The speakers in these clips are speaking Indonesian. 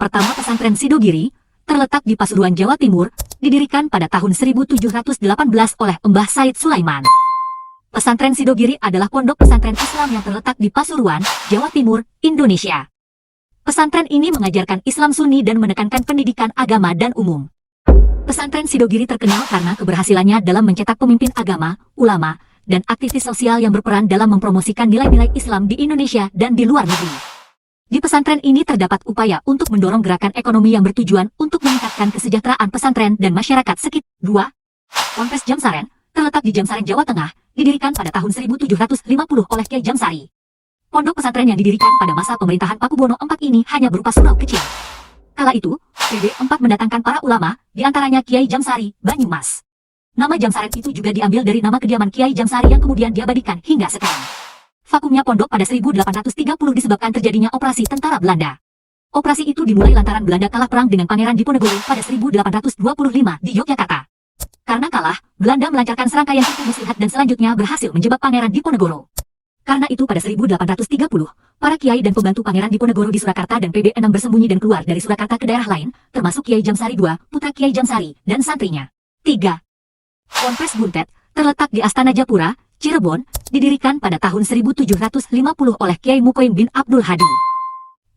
pertama pesantren Sidogiri, terletak di Pasuruan, Jawa Timur, didirikan pada tahun 1718 oleh Mbah Said Sulaiman. Pesantren Sidogiri adalah pondok pesantren Islam yang terletak di Pasuruan, Jawa Timur, Indonesia. Pesantren ini mengajarkan Islam Sunni dan menekankan pendidikan agama dan umum. Pesantren Sidogiri terkenal karena keberhasilannya dalam mencetak pemimpin agama, ulama, dan aktivis sosial yang berperan dalam mempromosikan nilai-nilai Islam di Indonesia dan di luar negeri. Di pesantren ini terdapat upaya untuk mendorong gerakan ekonomi yang bertujuan untuk meningkatkan kesejahteraan pesantren dan masyarakat sekitar. 2. Ponpes Jamsaren, terletak di Jamsaren, Jawa Tengah, didirikan pada tahun 1750 oleh Kyai Jamsari. Pondok pesantren yang didirikan pada masa pemerintahan Pakubuwono IV ini hanya berupa surau kecil. Kala itu, PB4 mendatangkan para ulama, diantaranya Kyai Jamsari, Banyumas. Nama Jamsaren itu juga diambil dari nama kediaman Kyai Jamsari yang kemudian diabadikan hingga sekarang. Vakumnya pondok pada 1830 disebabkan terjadinya operasi tentara Belanda. Operasi itu dimulai lantaran Belanda kalah perang dengan Pangeran Diponegoro pada 1825 di Yogyakarta. Karena kalah, Belanda melancarkan serangkaian tipu muslihat dan selanjutnya berhasil menjebak Pangeran Diponegoro. Karena itu pada 1830, para kiai dan pembantu Pangeran Diponegoro di Surakarta dan PB6 bersembunyi dan keluar dari Surakarta ke daerah lain, termasuk Kyai Jamsari II, putra Kyai Jamsari, dan santrinya. 3. Ponpes Buntet, terletak di Astana Japura, Cirebon, didirikan pada tahun 1750 oleh Kyai Mukoin bin Abdul Hadi.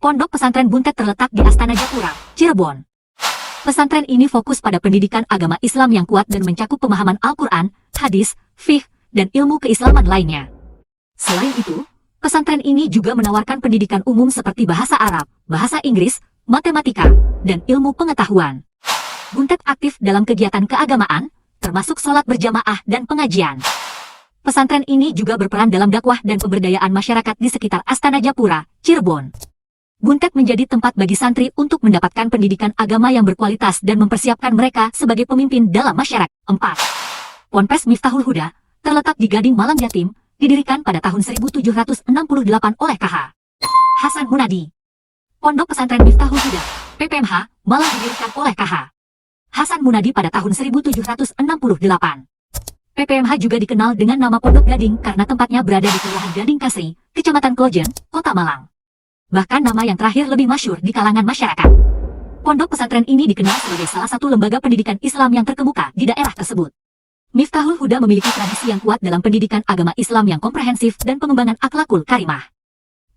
Pondok pesantren Buntet terletak di Astana Japura, Cirebon. Pesantren ini fokus pada pendidikan agama Islam yang kuat dan mencakup pemahaman Al-Quran, hadis, fiqh, dan ilmu keislaman lainnya. Selain itu, pesantren ini juga menawarkan pendidikan umum seperti bahasa Arab, bahasa Inggris, matematika, dan ilmu pengetahuan. Buntet aktif dalam kegiatan keagamaan, termasuk sholat berjamaah dan pengajian. Pesantren ini juga berperan dalam dakwah dan pemberdayaan masyarakat di sekitar Astana Japura, Cirebon. Buntet menjadi tempat bagi santri untuk mendapatkan pendidikan agama yang berkualitas dan mempersiapkan mereka sebagai pemimpin dalam masyarakat. 4. Ponpes Miftahul Huda, terletak di Gading, Malang Jatim, didirikan pada tahun 1768 oleh KH Hasan Munadi. Pondok pesantren Miftahul Huda, PPMH, Malang didirikan oleh KH Hasan Munadi pada tahun 1768. PPMH juga dikenal dengan nama Pondok Gading karena tempatnya berada di Kelurahan Gading Kasri, Kecamatan Klojen, Kota Malang. Bahkan nama yang terakhir lebih masyhur di kalangan masyarakat. Pondok pesantren ini dikenal sebagai salah satu lembaga pendidikan Islam yang terkemuka di daerah tersebut. Miftahul Huda memiliki tradisi yang kuat dalam pendidikan agama Islam yang komprehensif dan pengembangan akhlakul karimah.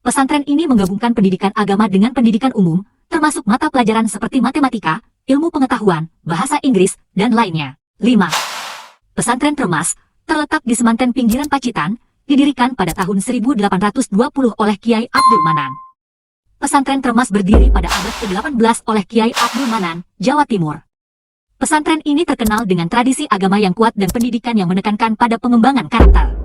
Pesantren ini menggabungkan pendidikan agama dengan pendidikan umum, termasuk mata pelajaran seperti matematika, ilmu pengetahuan, bahasa Inggris, dan lainnya. 5. Pesantren Tremas, terletak di Semanten pinggiran Pacitan, didirikan pada tahun 1820 oleh Kyai Abdul Manan. Pesantren Tremas berdiri pada abad ke-18 oleh Kyai Abdul Manan, Jawa Timur. Pesantren ini terkenal dengan tradisi agama yang kuat dan pendidikan yang menekankan pada pengembangan karakter.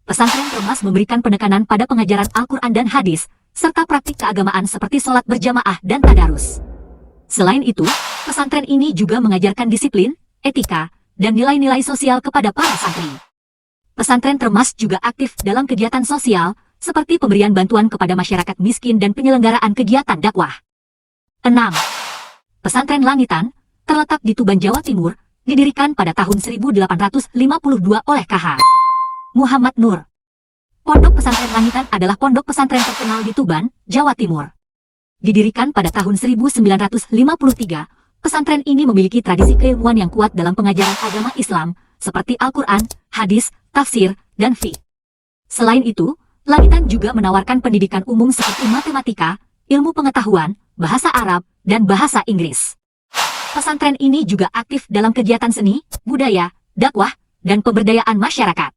Pesantren Tremas memberikan penekanan pada pengajaran Al-Quran dan hadis, serta praktik keagamaan seperti sholat berjamaah dan tadarus. Selain itu, pesantren ini juga mengajarkan disiplin, etika, dan nilai-nilai sosial kepada para santri. Pesantren Tremas juga aktif dalam kegiatan sosial, seperti pemberian bantuan kepada masyarakat miskin dan penyelenggaraan kegiatan dakwah. 6. Pesantren Langitan, terletak di Tuban, Jawa Timur, didirikan pada tahun 1852 oleh KH Muhammad Nur. Pondok pesantren Langitan adalah pondok pesantren terkenal di Tuban, Jawa Timur. Didirikan pada tahun 1953, pesantren ini memiliki tradisi keilmuan yang kuat dalam pengajaran agama Islam, seperti Al-Quran, hadis, tafsir, dan fiqh. Selain itu, Langitan juga menawarkan pendidikan umum seperti matematika, ilmu pengetahuan, bahasa Arab, dan bahasa Inggris. Pesantren ini juga aktif dalam kegiatan seni, budaya, dakwah, dan pemberdayaan masyarakat.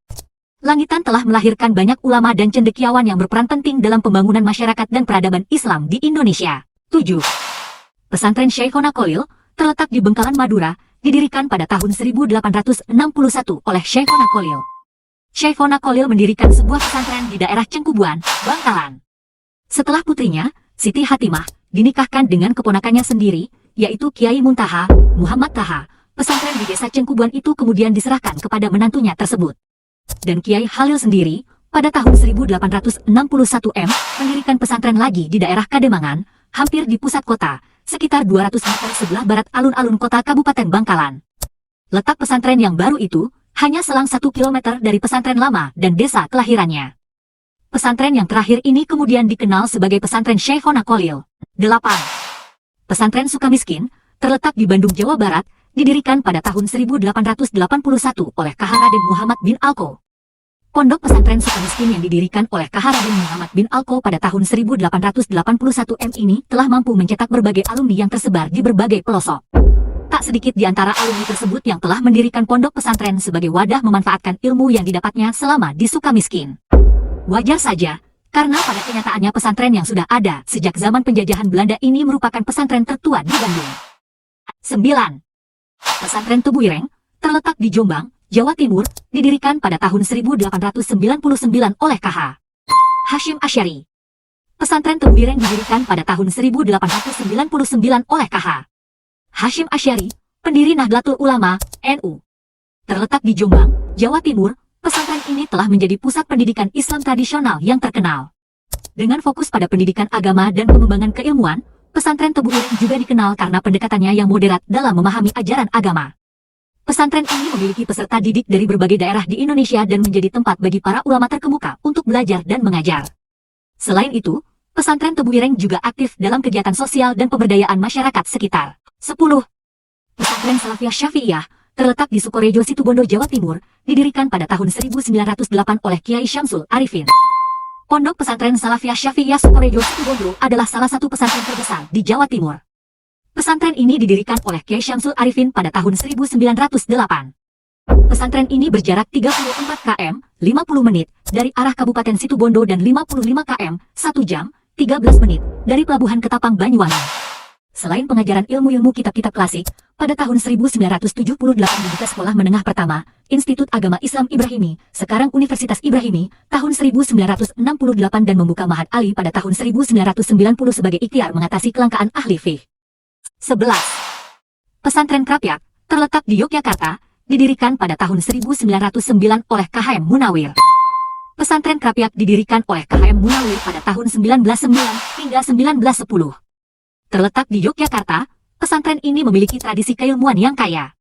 Langitan telah melahirkan banyak ulama dan cendekiawan yang berperan penting dalam pembangunan masyarakat dan peradaban Islam di Indonesia. 7. Pesantren Syekhona Kholil, terletak di Bengkalan, Madura, didirikan pada tahun 1861 oleh Syekhona Kholil. Syekhona Kholil mendirikan sebuah pesantren di daerah Cengkubuan, Bangkalan. Setelah putrinya, Siti Hatimah, dinikahkan dengan keponakannya sendiri, yaitu Kiai Muntaha, Muhammad Taha, pesantren di desa Cengkubuan itu kemudian diserahkan kepada menantunya tersebut. Dan Kiai Halil sendiri, pada tahun 1861 mendirikan pesantren lagi di daerah Kademangan, hampir di pusat kota, sekitar 200 meter sebelah barat alun-alun kota Kabupaten Bangkalan. Letak pesantren yang baru itu, hanya selang 1 kilometer dari pesantren lama dan desa kelahirannya. Pesantren yang terakhir ini kemudian dikenal sebagai pesantren Syekhona Kholil. 8. Pesantren Sukamiskin, terletak di Bandung, Jawa Barat, didirikan pada tahun 1881 oleh KH Raden Muhammad bin Alko. Pondok Pesantren Sukamiskin yang didirikan oleh KH Raden Muhammad bin Alko pada tahun 1881 ini telah mampu mencetak berbagai alumni yang tersebar di berbagai pelosok. Tak sedikit di antara alumni tersebut yang telah mendirikan pondok pesantren sebagai wadah memanfaatkan ilmu yang didapatnya selama di Sukamiskin. Wajar saja, karena pada kenyataannya pesantren yang sudah ada sejak zaman penjajahan Belanda ini merupakan pesantren tertua di Bandung. 9. Pesantren Tebu Ireng, terletak di Jombang, Jawa Timur, didirikan pada tahun 1899 oleh KH Hashim Asy'ari. Pesantren Tebu Ireng didirikan pada tahun 1899 oleh KH Hashim Asy'ari, pendiri Nahdlatul Ulama, NU. Terletak di Jombang, Jawa Timur, pesantren ini telah menjadi pusat pendidikan Islam tradisional yang terkenal. Dengan fokus pada pendidikan agama dan pengembangan keilmuan, pesantren Tebu Ireng juga dikenal karena pendekatannya yang moderat dalam memahami ajaran agama. Pesantren ini memiliki peserta didik dari berbagai daerah di Indonesia dan menjadi tempat bagi para ulama terkemuka untuk belajar dan mengajar. Selain itu, pesantren Tebu Ireng juga aktif dalam kegiatan sosial dan pemberdayaan masyarakat sekitar. 10. Pesantren Salafiyah Syafi'iyah, terletak di Sukorejo, Situbondo, Jawa Timur, didirikan pada tahun 1908 oleh Kiai Syamsul Arifin. Pondok Pesantren Salafiyah Syafi'iyah Sukorejo, Situbondo adalah salah satu pesantren terbesar di Jawa Timur. Pesantren ini didirikan oleh Kiai Syamsul Arifin pada tahun 1908. Pesantren ini berjarak 34 km, 50 menit, dari arah Kabupaten Situbondo dan 55 km, 1 jam, 13 menit, dari Pelabuhan Ketapang, Banyuwangi. Selain pengajaran ilmu-ilmu kitab-kitab klasik, pada tahun 1978 dibuka Sekolah Menengah Pertama, Institut Agama Islam Ibrahimi, sekarang Universitas Ibrahimi, tahun 1968 dan membuka Ma'had Ali pada tahun 1990 sebagai ikhtiar mengatasi kelangkaan ahli fiqh. 11. Pesantren Krapyak, terletak di Yogyakarta, didirikan pada tahun 1909 oleh KHM Munawir. Pesantren Krapyak didirikan oleh KHM Munawir pada tahun 1909 hingga 1910. Terletak di Yogyakarta, pesantren ini memiliki tradisi keilmuan yang kaya.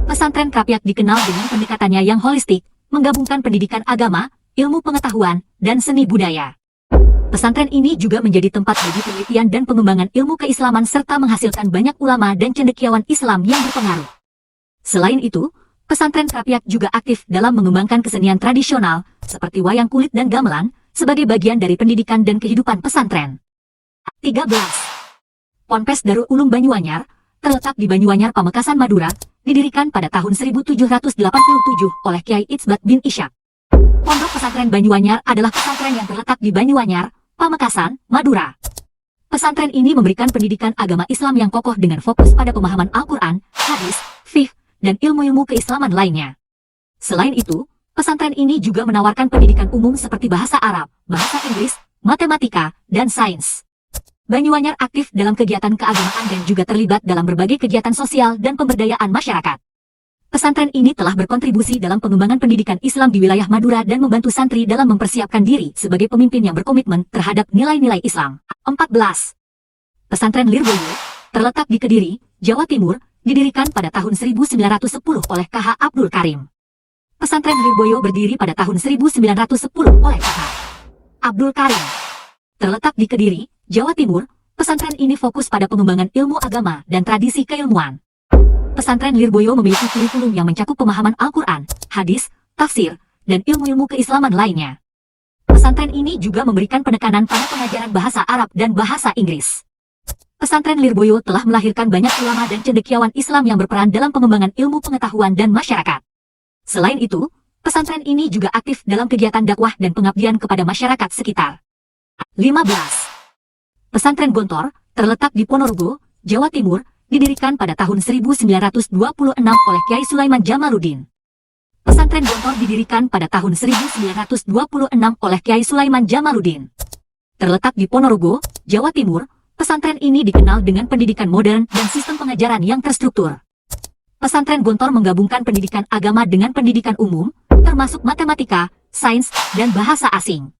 Pesantren Krapyak dikenal dengan pendekatannya yang holistik, menggabungkan pendidikan agama, ilmu pengetahuan, dan seni budaya. Pesantren ini juga menjadi tempat bagi penelitian dan pengembangan ilmu keislaman serta menghasilkan banyak ulama dan cendekiawan Islam yang berpengaruh. Selain itu, pesantren Krapyak juga aktif dalam mengembangkan kesenian tradisional, seperti wayang kulit dan gamelan, sebagai bagian dari pendidikan dan kehidupan pesantren. 13. Ponpes Darul Ulum Banyuanyar, terletak di Banyuanyar, Pamekasan, Madura, didirikan pada tahun 1787 oleh Kiai Itsbat bin Ishak. Pondok Pesantren Banyuanyar adalah pesantren yang terletak di Banyuanyar, Pamekasan, Madura. Pesantren ini memberikan pendidikan agama Islam yang kokoh dengan fokus pada pemahaman Al-Quran, hadis, fiqh, dan ilmu-ilmu keislaman lainnya. Selain itu, pesantren ini juga menawarkan pendidikan umum seperti bahasa Arab, bahasa Inggris, matematika, dan sains. Banyuanyar aktif dalam kegiatan keagamaan dan juga terlibat dalam berbagai kegiatan sosial dan pemberdayaan masyarakat. Pesantren ini telah berkontribusi dalam pengembangan pendidikan Islam di wilayah Madura dan membantu santri dalam mempersiapkan diri sebagai pemimpin yang berkomitmen terhadap nilai-nilai Islam. 14. Pesantren Lirboyo, terletak di Kediri, Jawa Timur, didirikan pada tahun 1910 oleh KH Abdul Karim. Pesantren Lirboyo berdiri pada tahun 1910 oleh KH Abdul Karim. Terletak di Kediri, Jawa Timur, pesantren ini fokus pada pengembangan ilmu agama dan tradisi keilmuan. Pesantren Lirboyo memiliki kurikulum yang mencakup pemahaman Al-Quran, hadis, tafsir, dan ilmu-ilmu keislaman lainnya. Pesantren ini juga memberikan penekanan pada pengajaran bahasa Arab dan bahasa Inggris. Pesantren Lirboyo telah melahirkan banyak ulama dan cendekiawan Islam yang berperan dalam pengembangan ilmu pengetahuan dan masyarakat. Selain itu, pesantren ini juga aktif dalam kegiatan dakwah dan pengabdian kepada masyarakat sekitar. 15. Pesantren Gontor, terletak di Ponorogo, Jawa Timur, didirikan pada tahun 1926 oleh Kiai Sulaiman Jamaluddin. Pesantren Gontor didirikan pada tahun 1926 oleh Kiai Sulaiman Jamaluddin. Terletak di Ponorogo, Jawa Timur, pesantren ini dikenal dengan pendidikan modern dan sistem pengajaran yang terstruktur. Pesantren Gontor menggabungkan pendidikan agama dengan pendidikan umum, termasuk matematika, sains, dan bahasa asing.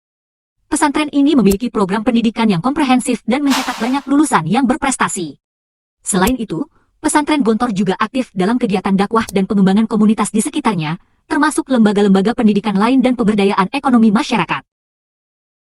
Pesantren ini memiliki program pendidikan yang komprehensif dan mencetak banyak lulusan yang berprestasi. Selain itu, pesantren Gontor juga aktif dalam kegiatan dakwah dan pengembangan komunitas di sekitarnya, termasuk lembaga-lembaga pendidikan lain dan pemberdayaan ekonomi masyarakat.